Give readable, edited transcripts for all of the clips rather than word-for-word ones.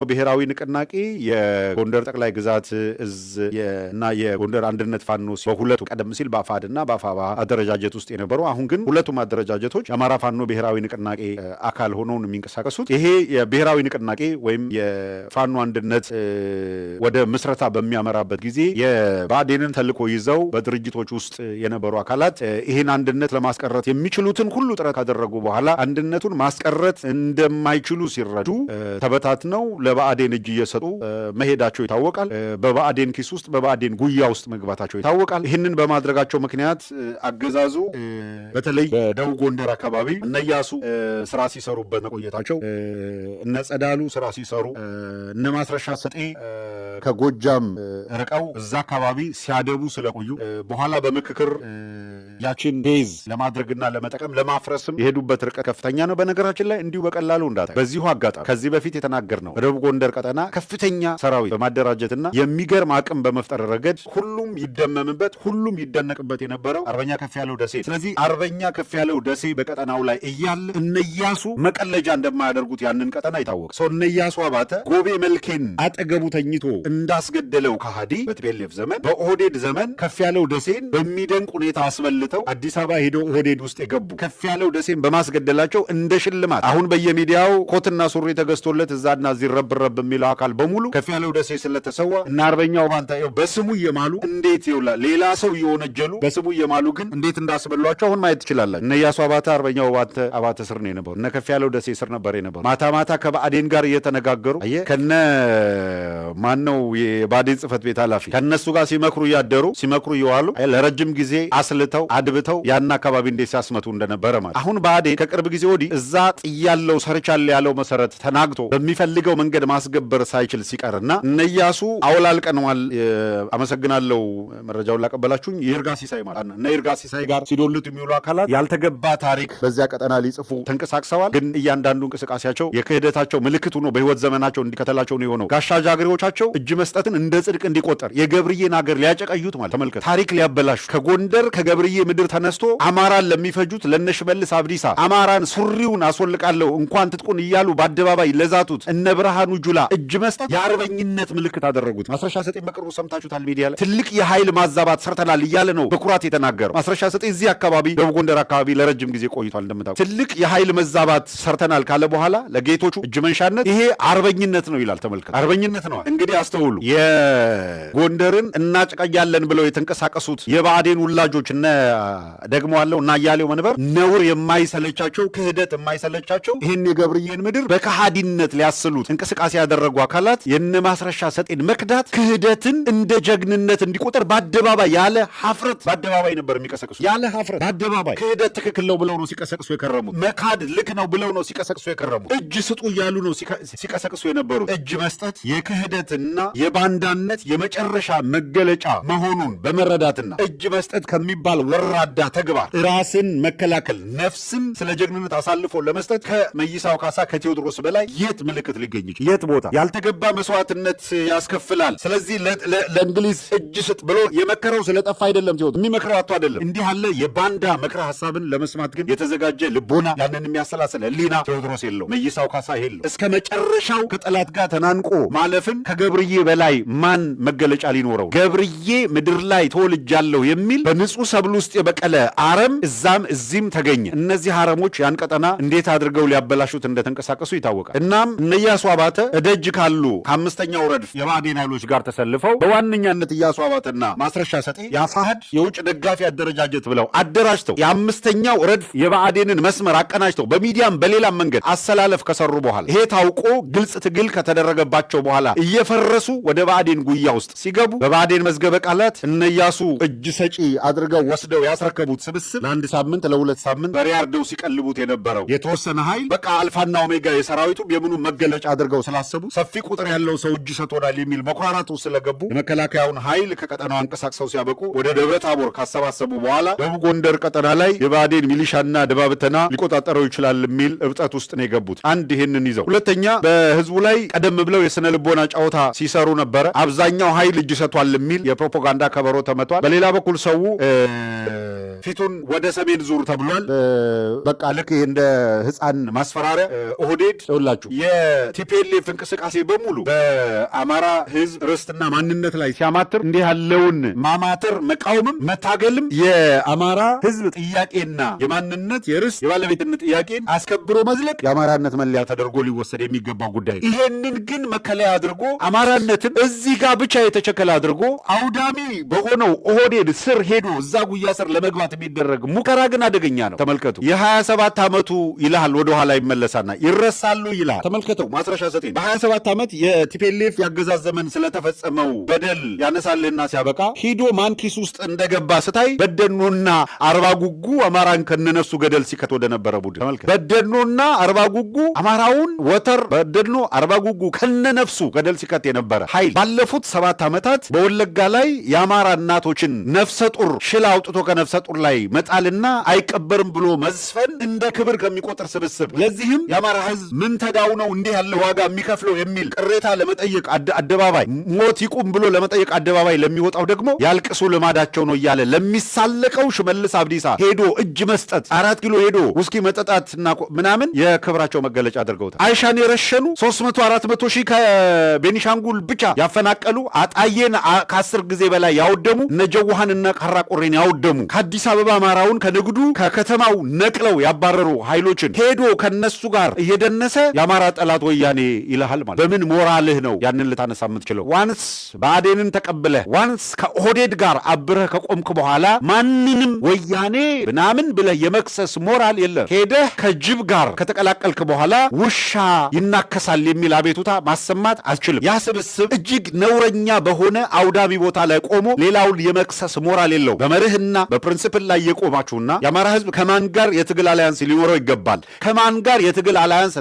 ብሔራዊ ንቅናቄ የጎንደር ጠቅላይ ግዛት እዝ እና የጎንደር አንድነት ፋኖ በሁለቱ ቀደም ሲል በአፋድና በአፋባ አደረጃጀት ውስጥ የነበሩ አሁን ግን ሁለቱም አደረጃጀቶች የአማራ ፋኖ ብሔራዊ ንቅናቄ አካል ሆነው የሚንቀሳቀሱት ይሄ የብሔራዊ ንቅናቄ ወይም የፋኖ አንድነት ወደ ምስረታ በሚያመራበት ጊዜ የባዴንን ተልዕኮ ይዘው በድርጅቶች ውስጥ የነበሩ አካላት ይሄን አንድነት ለማስቀረት የሚችሉትን ሁሉ ጥረት ካደረጉ በኋላ አንድነቱን ማስቀረት እንደማይችሉ ሲረዱ ተበታትነው ለባዴን እጅ እየሰጡ መሄዳቸው ይታወቃል። በባዴን ኪስ ውስጥ በባዴን ጉያ ውስጥ መግባታቸው ይታወቃል። ይህንን በማድረጋቸው ምክንያት አገዛዙ በተለይ በደቡብ ጎንደር አካባቢ እነ ኢያሱ ስራ ሲሰሩበት መቆየታቸው፣ እነ ጸዳሉ ስራ ሲሰሩ፣ እነ ማስረሻ ሰጤ ከጎጃም ርቀው እዛ አካባቢ ሲያደቡ ስለቆዩ በኋላ በምክክር ያችን ቤዝ ለማድረግና ለመጠቀም ለማፍረስም የሄዱበት ርቀት ከፍተኛ ነው። በነገራችን ላይ እንዲሁ በቀላሉ እንዳታ በዚሁ አጋጣሚ ከዚህ በፊት የተናገር ነው በደቡብ ጎንደር ቀጠና ከፍተኛ ሰራዊት በማደራጀትና የሚገርም አቅም በመፍጠር ረገድ ሁሉም ይደመምበት ሁሉም ይደነቅበት የነበረው አርበኛ ከፍያለው ደሴ። ስለዚህ አርበኛ ከፍያለው ደሴ በቀጠናው ላይ እያለ እነ ኢያሱ መቀለጃ እንደማያደርጉት ያንን ቀጠና ይታወቅ ሰው እነ ኢያሱ አባተ ጎቤ መልኬን አጠገቡ ተኝቶ እንዳስገደለው ከሃዲ በትቤሌፍ ዘመን በኦህዴድ ዘመን ከፍያለው ደሴን በሚደንቅ ሁኔታ አስበልተው አዲስ አበባ ሄደው ኦህዴድ ውስጥ የገቡ ከፍያለው ደሴን በማስገደላቸው እንደ ሽልማት አሁን በየሚዲያው ኮትና ሱሪ ተገዝቶለት እዛና ረብረብ የሚለው አካል በሙሉ ከፍያለው ደሴ ስለተሰዋ እና አርበኛው ባንታ በስሙ እየማሉ እንዴት ይውላ ሌላ ሰው እየወነጀሉ በስሙ እየማሉ ግን እንዴት እንዳስበሏቸው አሁን ማየት ትችላላችሁ። እነ ኢያሱ አባተ አርበኛው አባተ ስር ነው የነበሩ፣ እነ ከፍያለው ደሴ ስር ነበር የነበሩ። ማታ ማታ ከባዴን ጋር እየተነጋገሩ ከነ ማነው የባዴን ጽህፈት ቤት ኃላፊ ከነሱ ጋር ሲመክሩ እያደሩ ሲመክሩ እየዋሉ ለረጅም ጊዜ አስልተው አድብተው ያን አካባቢ እንዴት ሲያስመቱ እንደነበረ ማለት። አሁን ባዴን ከቅርብ ጊዜ ወዲህ እዛ ጥያለው ሰርቻለ ያለው መሰረት ተናግቶ በሚፈልገው መንገድ ማስገበር ሳይችል ሲቀርና እነ ኢያሱ አውላልቀነዋል። አመሰግናለሁ መረጃውን ላቀበላችሁኝ። ይርጋ ሲሳይ ማለት ነው። እነ ይርጋ ሲሳይ ጋር ሲዶልት የሚውሉ አካላት ያልተገባ ታሪክ በዚያ ቀጠና ሊጽፉ ተንቀሳቅሰዋል። ግን እያንዳንዱ እንቅስቃሴያቸው የክህደታቸው ምልክት ሆኖ በህይወት ዘመናቸው እንዲከተላቸው ነው የሆነው። ጋሻ ጃግሬዎቻቸው እጅ መስጠትን እንደ ጽድቅ እንዲቆጠር የገብርዬን ሀገር ሊያጨቀዩት ማለት ተመልከት፣ ታሪክ ሊያበላሹ ከጎንደር ከገብርዬ ምድር ተነስቶ አማራን ለሚፈጁት ለነሽመልስ አብዲሳ አማራን ሱሪውን አስወልቃለሁ እንኳን ትጥቁን እያሉ በአደባባይ ለዛቱት እነ ብርሃኑ ጁላ እጅ መስጠት የአርበኝነት ምልክት አደረጉት። ማስረሻ ሰጤ በቅርቡ ሰምታችሁታል። ሚዲያ ላይ ትልቅ የኃይል ማዛባት ሰርተናል እያለ ነው በኩራት የተናገረው። ማስረሻ ሰጤ እዚህ አካባቢ ደቡብ ጎንደር አካባቢ ለረጅም ጊዜ ቆይቷል። እንደምታውቁ ትልቅ የኃይል መዛባት ሰርተናል ካለ በኋላ ለጌቶቹ እጅ መንሻነት ይሄ አርበኝነት ነው ይላል። ተመልከቱ፣ አርበኝነት ነው። እንግዲህ አስተውሉ። የጎንደርን እናጨቀያለን ብለው የተንቀሳቀሱት የባዴን ውላጆች እነ ደግሞ አለው እና እያሌው መንበር ነውር የማይሰለቻቸው ክህደት የማይሰለቻቸው ይህን የገብርዬን ምድር በከሃዲነት ሊያስሉት እንቅስቃሴ ያደረጉ አካላት የነ ማስረሻ ሰጤን መክዳት ክህደትን እንደ ጀግንነት እንዲቆጠር በአደባባይ ያለ ሀፍረት በአደባባይ ነበር የሚቀሰቅሱ። ያለ ሀፍረት በአደባባይ ክህደት ትክክል ነው ብለው ነው ሲቀሰቅሱ የከረሙት። መካድ ልክ ነው ብለው ነው ሲቀሰቅሱ የከረሙት። እጅ ስጡ እያሉ ነው ሲቀሰቅሱ የነበሩት። እጅ መስጠት የክህደትና የባንዳነት የመጨረሻ መገለጫ መሆኑን በመረዳትና እጅ መስጠት ከሚባል ወራዳ ተግባር ራስን መከላከል ነፍስን ስለ ጀግንነት አሳልፎ ለመስጠት ከመይሳው ካሳ ከቴዎድሮስ በላይ የት ምልክት ሊገኝ ይችላል? የት ቦታ ያልተገባ መስዋዕትነት ያስከፍላል። ስለዚህ ለእንግሊዝ እጅ ስጥ ብሎ የመከረው ስለጠፋ አይደለም። ቴዎድሮስ የሚመክረው አቶ አይደለም። እንዲህ ያለ የባንዳ ምክረ ሐሳብን ለመስማት ግን የተዘጋጀ ልቦና ያንን የሚያሰላስል ህሊና ቴዎድሮስ የለው፣ መይሳው ካሳ የለው። እስከ መጨረሻው ከጠላት ጋር ተናንቆ ማለፍን ከገብርዬ በላይ ማን መገለጫ ሊኖረው? ገብርዬ ምድር ላይ ተወልጃለሁ የሚል በንጹህ ሰብል ውስጥ የበቀለ አረም እዛም እዚህም ተገኘ። እነዚህ አረሞች ያን ቀጠና እንዴት አድርገው ሊያበላሹት እንደተንቀሳቀሱ ይታወቃል። እናም እነ ኢያሱ አባተ እደጅ ካሉ ከአምስተኛው ረድፍ የባዴን ኃይሎች ጋር ተሰልፈው በዋነኛነት ኢያሱ አባተና ማስረሻ ሰጤ የአፋሕድ የውጭ ደጋፊ አደረጃጀት ብለው አደራጅተው የአምስተኛው ረድፍ የባዴንን መስመር አቀናጅተው በሚዲያም በሌላም መንገድ አሰላለፍ ከሰሩ በኋላ ይሄ ታውቆ ግልጽ ትግል ከተደረገባቸው በኋላ እየፈረሱ ወደ ባዴን ጉያ ውስጥ ሲገቡ በባዴን መዝገበ ቃላት እነ ኢያሱ እጅ ሰጪ አድርገው ወስደው ያስረከቡት ስብስብ ለአንድ ሳምንት ለሁለት ሳምንት በሪያርደው ሲቀልቡት የነበረው የተወሰነ ኃይል በቃ አልፋና ኦሜጋ የሰራዊቱ የምኑ መገለጫ አድርገው ስላሰቡ ሰፊ ቁጥር ያለው ሰው እጅ ሰጥቶናል የሚል መኩራራቱ ስለገቡ የመከላከያውን ኃይል ከቀጠናው አንቀሳቅሰው ሲያበቁ ወደ ደብረ ታቦር ካሰባሰቡ በኋላ ደቡብ ጎንደር ቀጠና ላይ የባዴን ሚሊሻና ድባብተና ሊቆጣጠረው ይችላል የሚል እብጠት ውስጥ ነው የገቡት። አንድ ይሄንን ይዘው፣ ሁለተኛ በህዝቡ ላይ ቀደም ብለው የስነ ልቦና ጨዋታ ሲሰሩ ነበረ። አብዛኛው ኃይል እጅ ሰጥቷል የሚል የፕሮፓጋንዳ ከበሮ ተመቷል። በሌላ በኩል ሰው ፊቱን ወደ ሰሜን ዙር ተብሏል። በቃ ልክ እንደ ህፃን ማስፈራሪያ ኦህዴድ ይውላችሁ የቲፒኤልኤፍ እንቅስቃሴ በሙሉ በአማራ ህዝብ ርስትና ማንነት ላይ ሲያማትር እንዲህ ያለውን ማማተር መቃወምም መታገልም የአማራ ህዝብ ጥያቄና የማንነት የርስት የባለቤትነት ጥያቄን አስከብሮ መዝለቅ የአማራነት መለያ ተደርጎ ሊወሰድ የሚገባው ጉዳይ። ይሄንን ግን መከለያ አድርጎ አማራነትን እዚህ ጋር ብቻ የተቸከለ አድርጎ አውዳሚ በሆነው ኦህዴድ ስር ሄዶ እዛ ጉያ ስር ለመግባት የሚደረግ ሙከራ ግን አደገኛ ነው። ተመልከቱ። የ27 ዓመቱ ይልሃል ወደኋላ ይመለሳና ይረሳሉ ይልሃል። ተመልከተው ማስረሻ ሰጤን በ27 ዓመት የቲፒኤልኤፍ ያገዛዝ ዘመን ስለተፈጸመው በደል ያነሳልህና ሲያበቃ ሂዶ ማንኪስ ውስጥ እንደገባ ስታይ በደኖና አርባ ጉጉ አማራን ከነነሱ ገደል ሲከት ወደ ነበረ ቡድን ተመልከት። በደኖና አርባ ጉጉ አማራውን ወተር በደኖ አርባ ጉጉ ከነነፍሱ ገደል ሲከት የነበረ ኃይል ባለፉት 7 ዓመታት በወለጋ ላይ የአማራ እናቶችን ነፍሰ ጡር ሽል አውጥቶ ከነፍሰ ጡር ላይ መጣልና አይቀበርም ብሎ መዝፈን እንደ ክብር ከሚቆጥር ስብስብ ለዚህም የአማራ ህዝብ ምን ተዳው ነው እንዲህ ያለ ዋጋ የሚከፍለው የሚል ቅሬታ ለመጠየቅ አደባባይ ሞት ይቁም ብሎ ለመጠየቅ አደባባይ ለሚወጣው ደግሞ ያልቅሱ ልማዳቸው ነው እያለ ለሚሳለቀው ሽመልስ አብዲሳ ሄዶ እጅ መስጠት 4 ኪሎ ሄዶ ውስኪ መጠጣትና ምናምን የክብራቸው መገለጫ አድርገውታል። አይሻን የረሸኑ 300-400 ሺህ ከቤኒሻንጉል ብቻ ያፈናቀሉ አጣየን ከ10 ጊዜ በላይ ያወደሙ ነጀውሃንና ካራቆሬን ያወደሙ ከአዲስ አበባ አማራውን ከንግዱ ከከተማው ነቅለው ያባረሩ ኃይሎችን ሄዶ ከነሱ ጋር እየደነሰ የአማራ ጠላት ወያኔ ይልሃል ማለት በምን ሞራልህ ነው ያንን ልታነሳ የምትችለው? ዋንስ ብአዴንን ተቀብለህ ዋንስ ከኦህዴድ ጋር አብረህ ከቆምክ በኋላ ማንንም ወያኔ ምናምን ብለህ የመክሰስ ሞራል የለም። ሄደህ ከጅብ ጋር ከተቀላቀልክ በኋላ ውሻ ይናከሳል የሚል አቤቱታ ማሰማት አትችልም። ያ ስብስብ እጅግ ነውረኛ በሆነ አውዳሚ ቦታ ላይ ቆሞ ሌላውን የመክሰስ ሞራል የለው። በመርህና በፕሪንሲፕል ላይ የቆማችሁና የአማራ ህዝብ ከማን ጋር የትግል አላያንስ ሊኖረው ይገባል፣ ከማን ጋር የትግል አላያንስ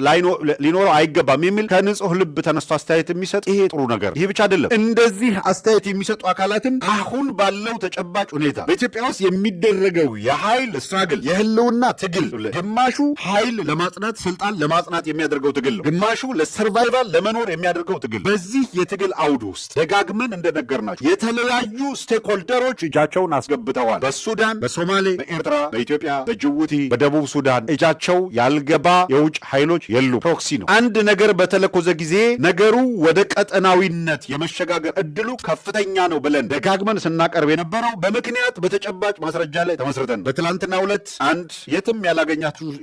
ሊኖረው አይገባም የሚል ከንጹህ ልብ ተነስቶ አስተያየት የሚሰጥ ይሄ ጥሩ ነገር። ይህ ብቻ አይደለም። እንደዚህ አስተያየት የሚሰጡ አካላትም አሁን ባለው ተጨባጭ ሁኔታ በኢትዮጵያ ውስጥ የሚደረገው የኃይል ስትራግል የህልውና ትግል ግማሹ ኃይል ለማጽናት ስልጣን ለማጽናት የሚያደርገው ትግል ነው፣ ግማሹ ለሰርቫይቫል ለመኖር የሚያደርገው ትግል። በዚህ የትግል አውድ ውስጥ ደጋግመን እንደነገርናችሁ የተለያዩ ስቴክሆልደሮች እጃቸውን አስገብተዋል። በሱዳን፣ በሶማሌ፣ በኤርትራ፣ በኢትዮጵያ፣ በጅቡቲ፣ በደቡብ ሱዳን እጃቸው ያልገባ የውጭ ኃይሎች የሉ። ፕሮክሲ ነው። አንድ ነገር በተለኮዘ ጊዜ ነገሩ ወደ ቀጠናዊነት የመሸጋገር እድሉ ከፍተኛ ነው ብለን ደጋግመን ስናቀርብ የነበረው በምክንያት በተጨባጭ ማስረጃ ላይ ተመስርተን በትላንትናው ዕለት አንድ የትም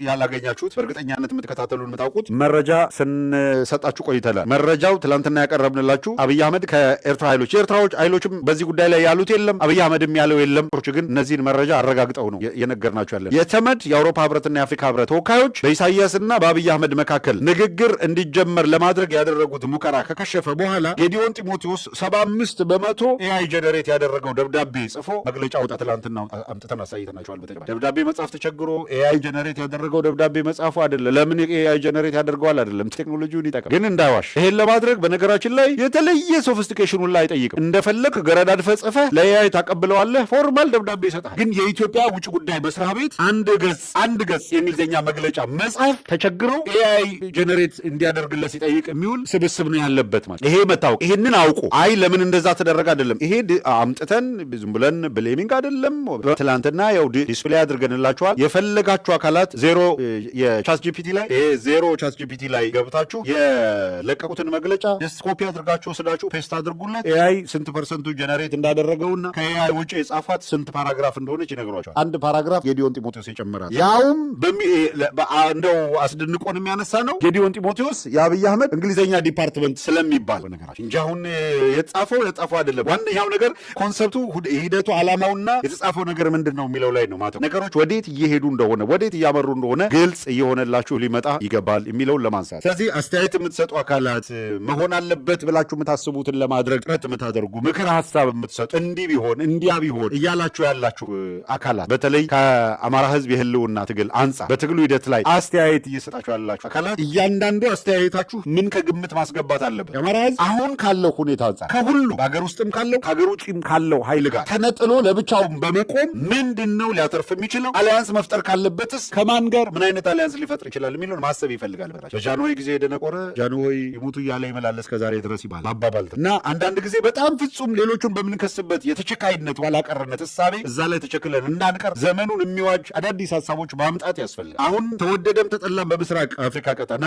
ያላገኛችሁት በእርግጠኛነት የምትከታተሉን የምታውቁት መረጃ ስንሰጣችሁ ቆይተናል። መረጃው ትላንትና ያቀረብንላችሁ አብይ አህመድ ከኤርትራ ኃይሎች የኤርትራዎች ኃይሎችም በዚህ ጉዳይ ላይ ያሉት የለም፣ አብይ አህመድም ያለው የለም። ቶች ግን እነዚህን መረጃ አረጋግጠው ነው የነገርናችሁ ያለን። የተመድ የአውሮፓ ህብረትና የአፍሪካ ህብረት ተወካዮች በኢሳያስና በአብይ አህመድ መካከል ንግግር እንዲጀመር ለማድረግ ያደረጉት ሙከራ ከከሸፈ በኋላ ጌዲዮን ጢሞቴዎስ 75 በመቶ ኤአይ ጀነሬት ያደረገው ደብዳቤ ጽፎ መግለጫ ወጣ። ትላንትና አምጥተን አሳይተናቸዋል። ደብዳቤ መጻፍ ተቸግሮ ኤአይ ጀነሬት ያደረገው ደብዳቤ መጻፉ አይደለም። ለምን ኤአይ ጀነሬት ያደርገዋል አይደለም፣ ቴክኖሎጂውን ይጠቀም። ግን እንዳይዋሽ ይሄን ለማድረግ በነገራችን ላይ የተለየ ሶፊስቲኬሽኑን ላይ አይጠይቅም። እንደፈለክ ገረዳድፈ ጽፈህ ለኤአይ ታቀብለዋለህ፣ ፎርማል ደብዳቤ ይሰጣል። ግን የኢትዮጵያ ውጭ ጉዳይ መስሪያ ቤት አንድ ገጽ የእንግሊዝኛ መግለጫ መጻፍ ተቸግሮ ኤአይ ጀነሬት እንዲያደርግለት ሲጠይቅ የሚውል ስብስብ ነው ያለበት ማለት ይሄ መታወቅ። ይሄንን አውቁ አይ ለምን እንደዛ ተደረገ አይደለም። ይሄ አምጥተን ዝም ብለን ብሌሚንግ አይደለም። ትላንትና ያው ዲስፕሌይ አድርገንላችኋል። የፈለጋችሁ አካላት ዜሮ የቻት ጂፒቲ ላይ ዜሮ ቻት ጂፒቲ ላይ ገብታችሁ የለቀቁትን መግለጫ ጀስት ኮፒ አድርጋችሁ ወስዳችሁ ፔስት አድርጉለት። ኤአይ ስንት ፐርሰንቱ ጀነሬት እንዳደረገውና ከኤአይ ውጭ የጻፋት ስንት ፓራግራፍ እንደሆነች ይነግሯቸዋል። አንድ ፓራግራፍ ጌዲዮን ጢሞቴዎስ የጨመራል። ያውም እንደው አስደንቆን የሚያነሳ ነው። ጌዲዮን ጢሞቴዎስ የአብይ አህመድ እንግሊዝኛ ዲፓርትመንት ስለሚባል ነገራችን እንጂ አሁን የጻፈው አይደለም። ዋነኛው ነገር ኮንሰፕቱ፣ ሂደቱ፣ ዓላማውና የተጻፈው ነገር ምንድን ነው የሚለው ላይ ነው ማለት ነገሮች ወዴት እየሄዱ እንደሆነ ወዴት እያመሩ እንደሆነ ግልጽ እየሆነላችሁ ሊመጣ ይገባል የሚለውን ለማንሳት። ስለዚህ አስተያየት የምትሰጡ አካላት መሆን አለበት ብላችሁ የምታስቡትን ለማድረግ ጥረት የምታደርጉ ምክር ሀሳብ የምትሰጡ እንዲህ ቢሆን እንዲያ ቢሆን እያላችሁ ያላችሁ አካላት በተለይ ከአማራ ህዝብ የህልውና ትግል አንጻር በትግሉ ሂደት ላይ አስተያየት እየሰጣችሁ ያላችሁ አካላት እያንዳንዱ አስተያየታችሁ ምን ከግምት ማስገባት አለበት? የአማራ ህዝብ አሁን ካለው ሁኔታ አንጻር ከሁሉ በሀገር ውስጥም ካለው ከሀገር ውጭም ካለው ኃይል ጋር ተነጥሎ ለብቻውን በመቆም ምንድነው ሊያተርፍ የሚችለው? አሊያንስ መፍጠር ካለበትስ ከማን ጋር ምን አይነት አሊያንስ ሊፈጥር ይችላል የሚለውን ማሰብ ይፈልጋል። በጃንሆይ ጊዜ የደነቆረ ጃንሆይ ይሙቱ እያለ ይመላለስ ከዛሬ ድረስ ይባል አባባል እና አንዳንድ ጊዜ በጣም ፍጹም ሌሎቹን በምንከስበት የተቸካይነት ኋላቀርነት እሳቤ እዛ እዛ ላይ ተቸክለን እንዳንቀር ዘመኑን የሚዋጅ አዳዲስ ሀሳቦች ማምጣት ያስፈልጋል። አሁን ተወደደም ተጠላም በምስራቅ አፍሪካ ቀጠና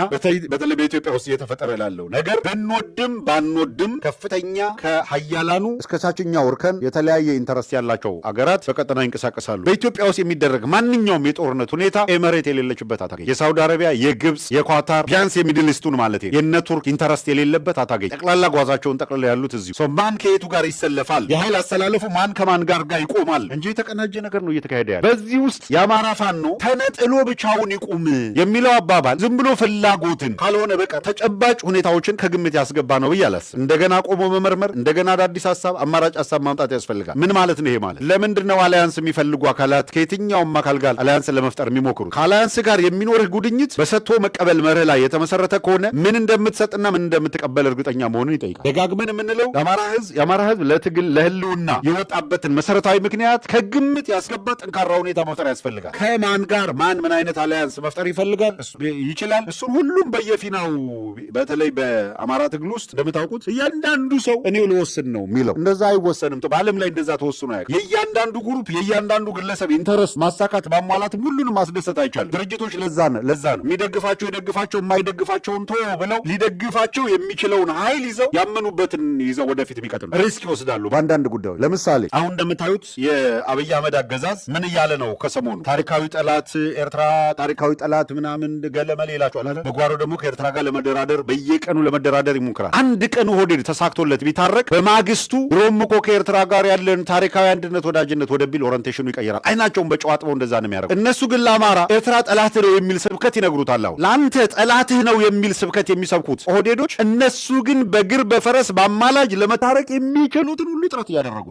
በተለይ በኢትዮጵያ ውስጥ እየተፈጠረ ላለው ነገር ብንወድም ባንወድም ከፍተኛ ከሀያላኑ እስከ ታችኛው እርከን የተለያየ ኢንተረስት ያላቸው አገራት በቀጠና ይንቀሳቀሳሉ። በኢትዮጵያ ውስጥ የሚደረግ ማንኛውም የጦርነት ሁኔታ ኤመሬት የሌለችበት አታገኝ። የሳውዲ አረቢያ፣ የግብፅ፣ የኳታር ቢያንስ የሚድል ኢስቱን ማለት የነ ቱርክ ኢንተረስት የሌለበት አታገኝ። ጠቅላላ ጓዛቸውን ጠቅልለው ያሉት እዚሁ ማን ከየቱ ጋር ይሰለፋል፣ የኃይል አስተላለፉ ማን ከማን ጋር ይቆማል እንጂ የተቀናጀ ነገር ነው እየተካሄደ ያለ። በዚህ ውስጥ የአማራ ፋኖ ተነጥሎ ብቻውን ይቁም የሚለው አባባል ዝም ብሎ ፍላጎትን ካልሆነ በቀር ተጨባጭ ሁኔታዎችን ከግምት ያስገባ ነው ብዬ አላስብም። እንደገና ቆሞ መመርመር፣ እንደገና አዳዲስ ሀሳብ፣ አማራጭ ሀሳብ ማምጣት ያስፈልጋል። ምን ማለት ነው ይሄ ማለት? ለምንድን ነው አላያንስ የሚፈልጉ አካላት ከየትኛውም አካል ጋር አላያንስ ለመፍጠር የሚሞክሩት? ከአላያንስ ጋር የሚኖርህ ጉድኝት በሰጥቶ መቀበል መርህ ላይ የተመሰረተ ከሆነ ምን እንደምትሰጥና ምን እንደምትቀበል እርግጠኛ መሆንን ይጠይቃል። ደጋግመን የምንለው የአማራ ህዝብ ለትግል ለህልውና የወጣበትን መሰረታዊ ምክንያት ከግምት ያስገባ ጠንካራ ሁኔታ መፍጠር ያስፈልጋል። ከማን ጋር ማን ምን አይነት አላያንስ መፍጠር ይፈልጋል ይችላል፣ እሱን ሁሉም በየፊናው በተለይ በአማራ ትግል ውስጥ እንደምታውቁት እያንዳንዱ ሰው እኔው ልወስን ነው የሚለው። እንደዛ አይወሰንም። በዓለም ላይ እንደዛ ተወስኖ ያውቃል። የእያንዳንዱ ግሩፕ የእያንዳንዱ ግለሰብ ኢንተረስት ማሳካት ማሟላትም ሁሉንም ማስደሰት አይቻልም። ድርጅቶች ለዛ ነው የሚደግፋቸው የደግፋቸው የማይደግፋቸውን ቶ ብለው ሊደግፋቸው የሚችለውን ኃይል ይዘው ያመኑበትን ይዘው ወደፊት የሚቀጥሉ ሪስክ ይወስዳሉ በአንዳንድ ጉዳዮች። ለምሳሌ አሁን እንደምታዩት የአብይ አህመድ አገዛዝ ምን እያለ ነው? ከሰሞኑ ታሪካዊ ጠላት ኤርትራ፣ ታሪካዊ ጠላት ምናምን ገለመሌ ይላቸዋል አይደል? በጓሮ ደግሞ ከኤርትራ ጋር ለመደራደር በየቀኑ ለመደራደር ይሞክራል። አንድ ቀን ሆዴድ ተሳክቶለት ቢታረቅ በማግስቱ ድሮም እኮ ከኤርትራ ጋር ያለን ታሪካዊ አንድነት ወዳጅነት ወደ ቢል ኦሪንቴሽኑ ይቀይራል። አይናቸውን በጨዋጥበው እንደዛ ነው የሚያደርጉት። እነሱ ግን ለአማራ ኤርትራ ጠላት ነው የሚል ስብከት ይነግሩታል። አሁን ለአንተ ጠላትህ ነው የሚል ስብከት የሚሰብኩት ኦህዴዶች፣ እነሱ ግን በግር በፈረስ በአማላጅ ለመታረቅ የሚችሉትን ሁሉ ጥረት እያደረጉ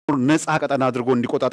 ነጻ ቀጠና አድርጎ እንዲቆጣጠር